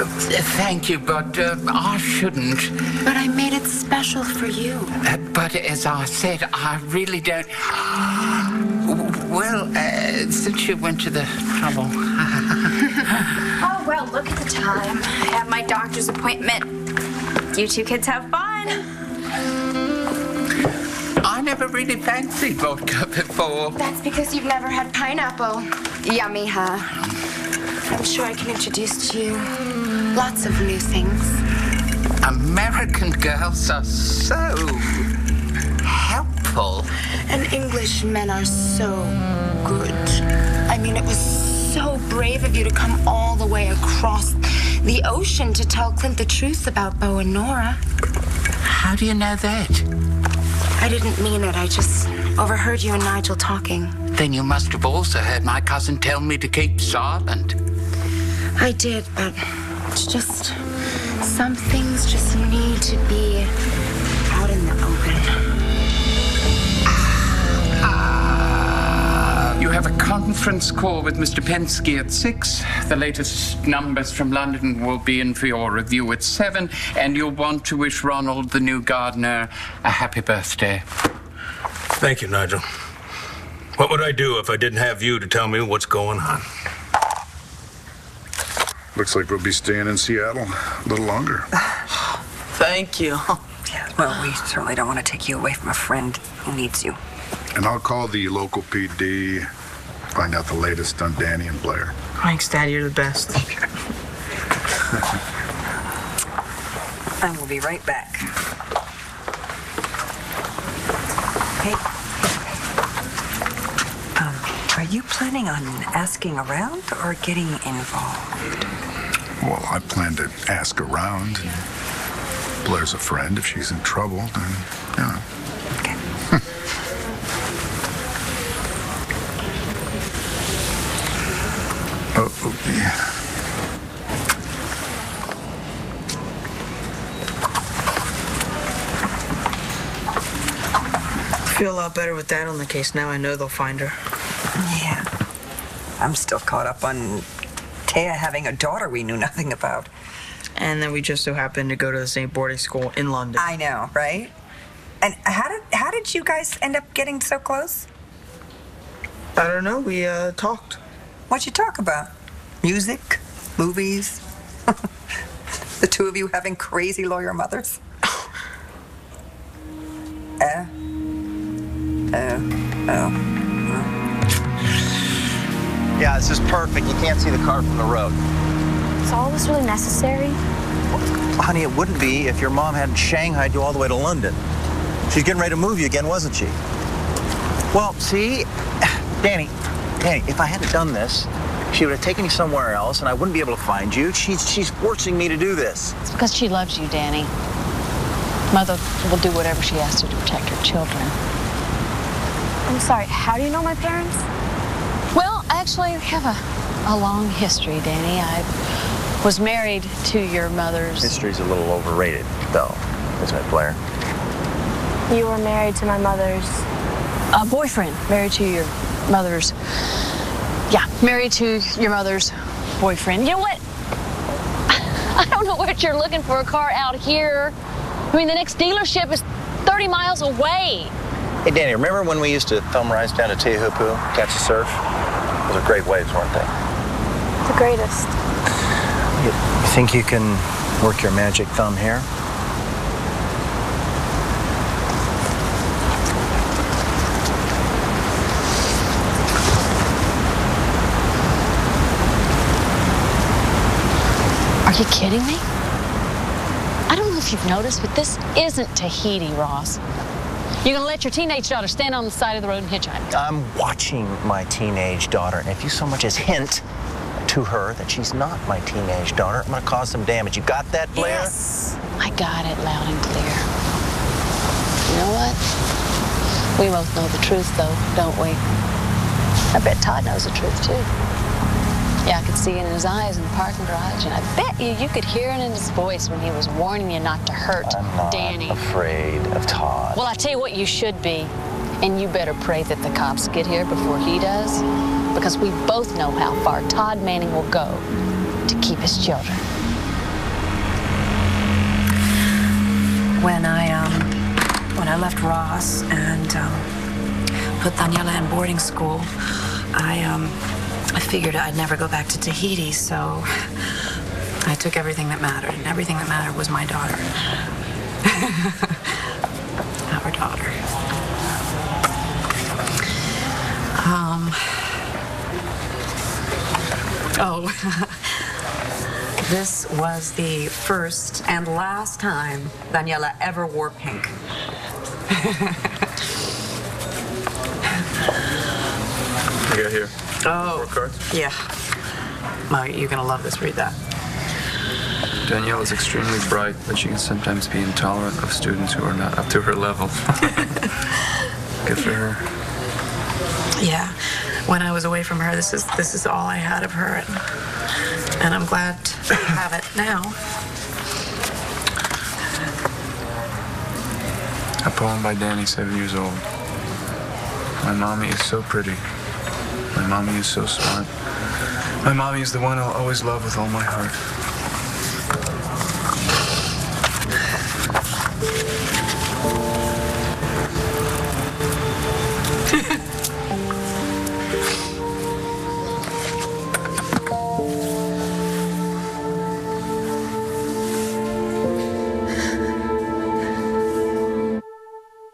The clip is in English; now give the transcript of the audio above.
Thank you, but I shouldn't. But I made it special for you. But as I said, I really don't... Well, since you went to the trouble... Oh, well, look at the time. I have my doctor's appointment. You two kids have fun. I never really fancied vodka before. That's because you've never had pineapple. Yummy, huh? I'm sure I can introduce to you lots of new things. American girls are so helpful. And English men are so good. I mean, it was so brave of you to come all the way across the ocean to tell Clint the truth about Bo and Nora. How do you know that? I didn't mean it. I just overheard you and Nigel talking. Then you must have also heard my cousin tell me to keep silent. I did, but it's just... some things just need to be out in the open. You have a conference call with Mr. Pensky at 6. The latest numbers from London will be in for your review at 7. And you'll want to wish Ronald, the new gardener, a happy birthday. Thank you, Nigel. What would I do if I didn't have you to tell me what's going on? Looks like we'll be staying in Seattle a little longer. Thank you. Yeah, well, we certainly don't want to take you away from a friend who needs you. And I'll call the local PD, find out the latest on Danny and Blair. Thanks, Daddy. You're the best. I will be right back. Hey. Are you planning on asking around or getting involved? Well, I plan to ask around. Blair's a friend. If she's in trouble, then, you know. Okay. Oh, yeah. I feel a lot better with that on the case now. I know they'll find her. Yeah. I'm still caught up on Taya having a daughter we knew nothing about. And then we just so happened to go to the same boarding school in London. I know, right? And how did you guys end up getting so close? I don't know. We talked. What'd you talk about? Music? Movies? The two of you having crazy lawyer mothers? Yeah, this is perfect. You can't see the car from the road. Is all this really necessary? Honey, it wouldn't be if your mom hadn't shanghaied you all the way to London. She's getting ready to move you again, wasn't she? Well, see, Danny, if I hadn't done this, she would have taken you somewhere else, and I wouldn't be able to find you. She's forcing me to do this. It's because she loves you, Danny. Mother will do whatever she has to protect her children. I'm sorry, how do you know my parents? Well, actually, we have a long history, Danny. I was married to your mother's... History's a little overrated, though, isn't it, Blair? You were married to my mother's... boyfriend. Married to your mother's... Yeah, married to your mother's boyfriend. You know what? I don't know what you're looking for a car out here. I mean, the next dealership is 30 miles away. Hey, Danny, remember when we used to thumb rides down to Teahupu, catch the surf? Those are great waves, weren't they? The greatest. You think you can work your magic thumb here? Are you kidding me? I don't know if you've noticed, but this isn't Tahiti, Ross. You're gonna let your teenage daughter stand on the side of the road and hitchhike? I'm watching my teenage daughter, and if you so much as hint to her that she's not my teenage daughter, I'm gonna cause some damage. You got that, Blair? Yes. I got it loud and clear. You know what? We both know the truth, though, don't we? I bet Todd knows the truth, too. Yeah, I could see it in his eyes in the parking garage, and I bet you could hear it in his voice when he was warning you not to hurt Danny. I'm not afraid of Todd. Well, I tell you what you should be, and you better pray that the cops get here before he does, because we both know how far Todd Manning will go to keep his children. when I left Ross and put Daniela in boarding school, I figured I'd never go back to Tahiti, so I took everything that mattered, and everything that mattered was my daughter. Our daughter. This was the first and last time Daniela ever wore pink. You got here. Oh. Report cards? Yeah. Well, you're gonna love this. Read that. Danielle is extremely bright, but she can sometimes be intolerant of students who are not up to her level. Good for her. Yeah. When I was away from her, this is all I had of her, and I'm glad to have it now. A poem by Danny, 7 years old. My mommy is so pretty. My mommy is so smart. My mommy is the one I'll always love with all my heart.